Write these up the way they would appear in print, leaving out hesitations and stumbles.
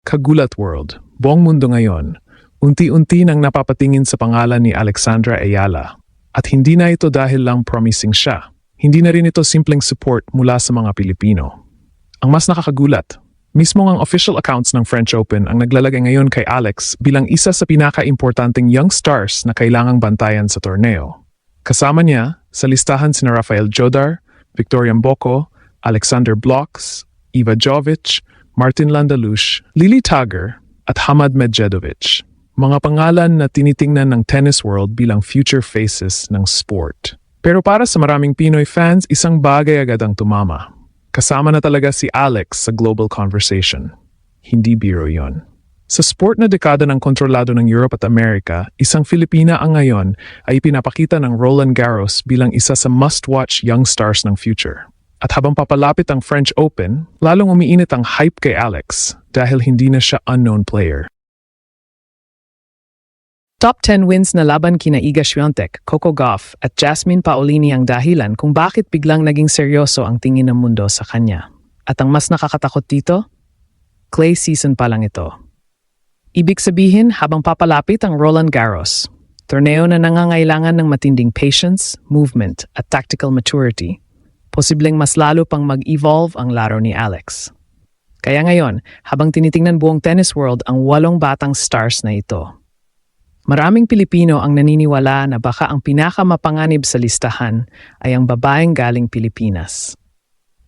Kagulat World, buong mundo ngayon, unti-unti nang napapatingin sa pangalan ni Alexandra Ayala. At hindi na ito dahil lang promising siya. Hindi na rin ito simpleng support mula sa mga Pilipino. Ang mas nakakagulat, mismo ang official accounts ng French Open ang naglalagay ngayon kay Alex bilang isa sa pinaka-importanting young stars na kailangang bantayan sa torneo. Kasama niya sa listahan sina Rafael Jodar, Victoria Mboko, Alexander Blocks, Iva Jovic, Martin Landalush, Lily Tagger, at Hamad Medjedovic. Mga pangalan na tinitingnan ng tennis world bilang future faces ng sport. Pero para sa maraming Pinoy fans, isang bagay agad ang tumama. Kasama na talaga si Alex sa global conversation. Hindi biro yon. Sa sport na dekada ng kontrolado ng Europe at Amerika, isang Filipina ang ngayon ay pinapakita ng Roland Garros bilang isa sa must-watch young stars ng future. At habang papalapit ang French Open, lalong umiinit ang hype kay Alex dahil hindi na siya unknown player. Top 10 wins na laban kina Iga Swiatek, Coco Gauff at Jasmine Paolini ang dahilan kung bakit biglang naging seryoso ang tingin ng mundo sa kanya. At ang mas nakakatakot dito? Clay season pa lang ito. Ibig sabihin, habang papalapit ang Roland Garros, torneo na nangangailangan ng matinding patience, movement at tactical maturity, posibleng mas lalo pang mag-evolve ang laro ni Alex. Kaya ngayon, habang tinitingnan buong tennis world ang 8 batang stars na ito, maraming Pilipino ang naniniwala na baka ang pinakamapanganib sa listahan ay ang babaeng galing Pilipinas.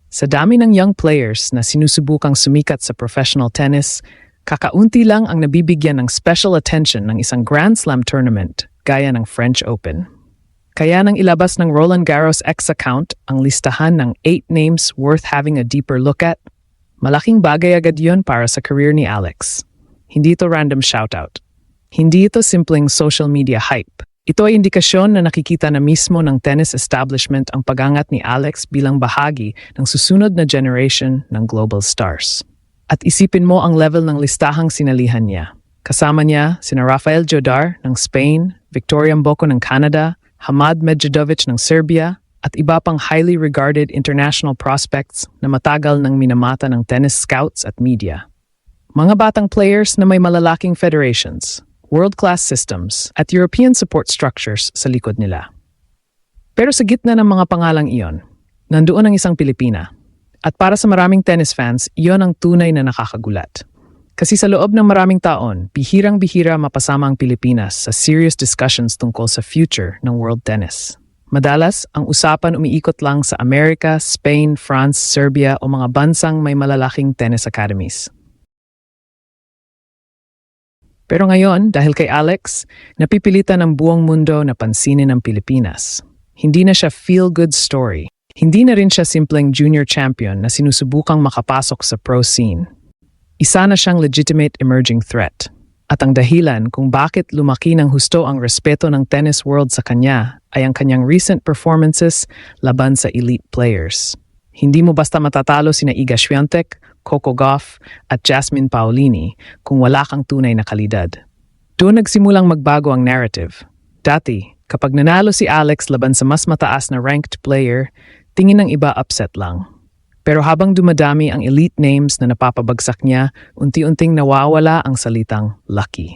Sa dami ng young players na sinusubukang sumikat sa professional tennis, kakaunti lang ang nabibigyan ng special attention ng isang Grand Slam tournament gaya ng French Open. Kaya nang ilabas ng Roland Garros X account ang listahan ng 8 names worth having a deeper look at, malaking bagay agad yun para sa career ni Alex. Hindi ito random shoutout. Hindi ito simpleng social media hype. Ito ay indikasyon na nakikita na mismo ng tennis establishment ang pagangat ni Alex bilang bahagi ng susunod na generation ng global stars. At isipin mo ang level ng listahang sinalihan niya. Kasama niya sina Rafael Jodar ng Spain, Victoria Mboko ng Canada, Hamad Medjedovic ng Serbia, at iba pang highly regarded international prospects na matagal nang minamata ng tennis scouts at media. Mga batang players na may malalaking federations, world-class systems, at European support structures sa likod nila. Pero sa gitna ng mga pangalang iyon, nandoon ang isang Pilipina. At para sa maraming tennis fans, iyon ang tunay na nakakagulat. Kasi sa loob ng maraming taon, bihirang-bihira mapasama ang Pilipinas sa serious discussions tungkol sa future ng world tennis. Madalas, ang usapan umiikot lang sa Amerika, Spain, France, Serbia o mga bansang may malalaking tennis academies. Pero ngayon, dahil kay Alex, napipilitan ng buong mundo na pansinin ang Pilipinas. Hindi na siya feel-good story. Hindi na rin siya simpleng junior champion na sinusubukang makapasok sa pro scene. Isa na siyang legitimate emerging threat. At ang dahilan kung bakit lumaki ng husto ang respeto ng tennis world sa kanya ay ang kanyang recent performances laban sa elite players. Hindi mo basta matatalo sina Iga Swiatek, Coco Gauff at Jasmine Paolini kung wala kang tunay na kalidad. Doon nagsimulang magbago ang narrative. Dati, kapag nanalo si Alex laban sa mas mataas na ranked player, tingin ng iba upset lang. Pero habang dumadami ang elite names na napapabagsak niya, unti-unting nawawala ang salitang lucky.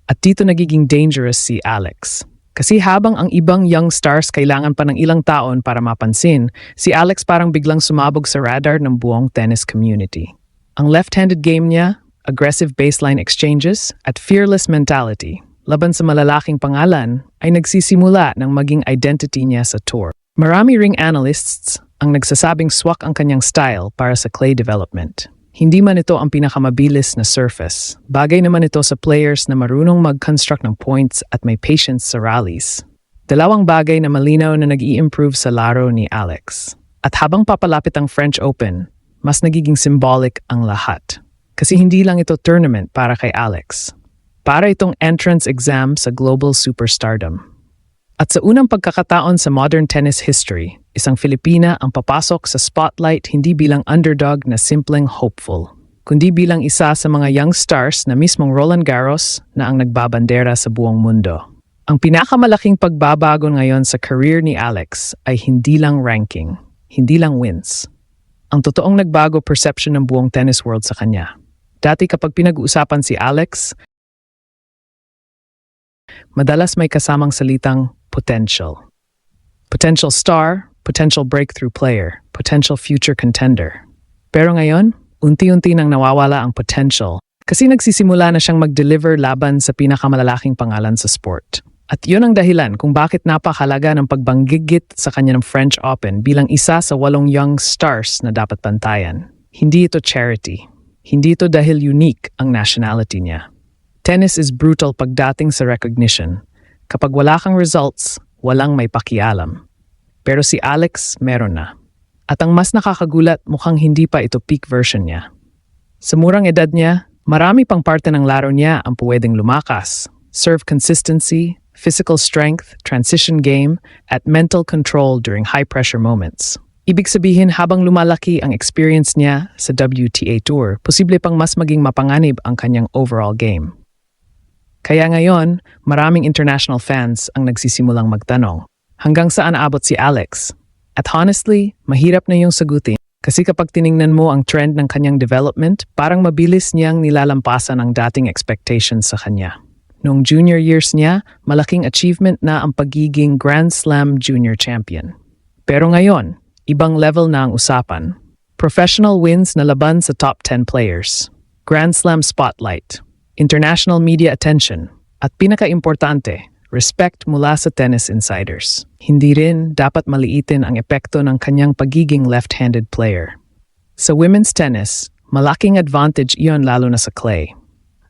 At dito nagiging dangerous si Alex. Kasi habang ang ibang young stars kailangan pa ng ilang taon para mapansin, si Alex parang biglang sumabog sa radar ng buong tennis community. Ang left-handed game niya, aggressive baseline exchanges, at fearless mentality, laban sa malalaking pangalan, ay nagsisimula ng maging identity niya sa tour. Marami ring analysts ang nagsasabing swak ang kanyang style para sa clay development. Hindi man ito ang pinakamabilis na surface. Bagay naman ito sa players na marunong mag-construct ng points at may patience sa rallies. Dalawang bagay na malinaw na nag-i-improve sa laro ni Alex. At habang papalapit ang French Open, mas nagiging symbolic ang lahat. Kasi hindi lang ito tournament para kay Alex. Para itong entrance exam sa global superstardom. At sa unang pagkakataon sa modern tennis history, isang Filipina ang papasok sa spotlight hindi bilang underdog na simpleng hopeful, kundi bilang isa sa mga young stars na mismong Roland Garros na ang nagbabandera sa buong mundo. Ang pinakamalaking pagbabago ngayon sa career ni Alex ay hindi lang ranking, hindi lang wins. Ang totoong nagbago perception ng buong tennis world sa kanya. Dati kapag pinag-uusapan si Alex, madalas may kasamang salitang potential. Potential star, potential breakthrough player, potential future contender. Pero ngayon, unti-unti nang nawawala ang potential kasi nagsisimula na siyang mag-deliver laban sa pinakamalalaking pangalan sa sport. At yun ang dahilan kung bakit napakahalaga ng pagbanggigit sa kanya ng French Open bilang isa sa 8 young stars na dapat bantayan. Hindi ito charity. Hindi ito dahil unique ang nationality niya. Tennis is brutal pagdating sa recognition. Kapag wala kang results, walang may pakialam. Pero si Alex meron na. At ang mas nakakagulat, mukhang hindi pa ito peak version niya. Sa murang edad niya, marami pang parte ng laro niya ang pwedeng lumakas. Serve consistency, physical strength, transition game, at mental control during high-pressure moments. Ibig sabihin, habang lumalaki ang experience niya sa WTA Tour, posible pang mas maging mapanganib ang kanyang overall game. Kaya ngayon, maraming international fans ang nagsisimulang magtanong, hanggang saan aabot si Alex? At honestly, mahirap na yung sagutin kasi kapag tiningnan mo ang trend ng kanyang development, parang mabilis niyang nilalampasan ang dating expectations sa kanya. Noong junior years niya, malaking achievement na ang pagiging Grand Slam junior champion. Pero ngayon, ibang level na ang usapan. Professional wins na laban sa top 10 players. Grand Slam spotlight. International media attention. At pinaka-importante, respect mula sa tennis insiders. Hindi rin dapat maliitin ang epekto ng kanyang pagiging left-handed player. Sa women's tennis, malaking advantage iyon lalo na sa clay.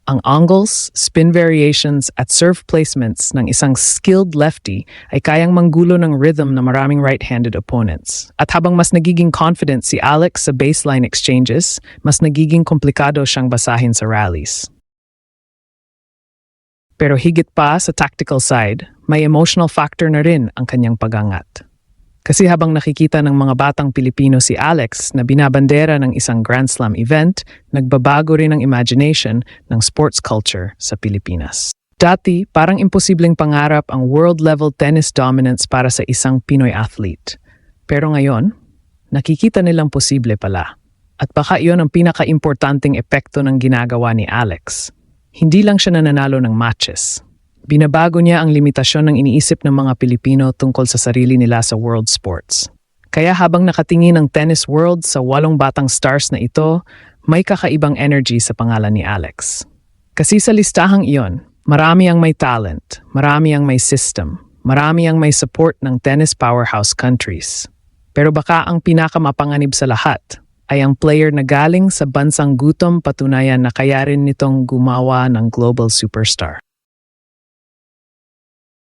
Ang angles, spin variations at serve placements ng isang skilled lefty ay kayang manggulo ng rhythm na maraming right-handed opponents. At habang mas nagiging confident si Alex sa baseline exchanges, mas nagiging komplikado siyang basahin sa rallies. Pero higit pa sa tactical side, may emotional factor na rin ang kanyang pagangat. Kasi habang nakikita ng mga batang Pilipino si Alex na binabandera ng isang Grand Slam event, nagbabago rin ang imagination ng sports culture sa Pilipinas. Dati, parang imposibleng pangarap ang world-level tennis dominance para sa isang Pinoy athlete. Pero ngayon, nakikita nilang posible pala. At baka iyon ang pinaka-importanting epekto ng ginagawa ni Alex. Hindi lang siya nananalo ng matches. Binabago niya ang limitasyon ng iniisip ng mga Pilipino tungkol sa sarili nila sa world sports. Kaya habang nakatingin ang tennis world sa 8 batang stars na ito, may kakaibang energy sa pangalan ni Alex. Kasi sa listahang iyon, marami ang may talent, marami ang may system, marami ang may support ng tennis powerhouse countries. Pero baka ang pinakamapanganib sa lahat ay ang player na galing sa bansang gutom patunayan na kaya rin nitong gumawa ng global superstar.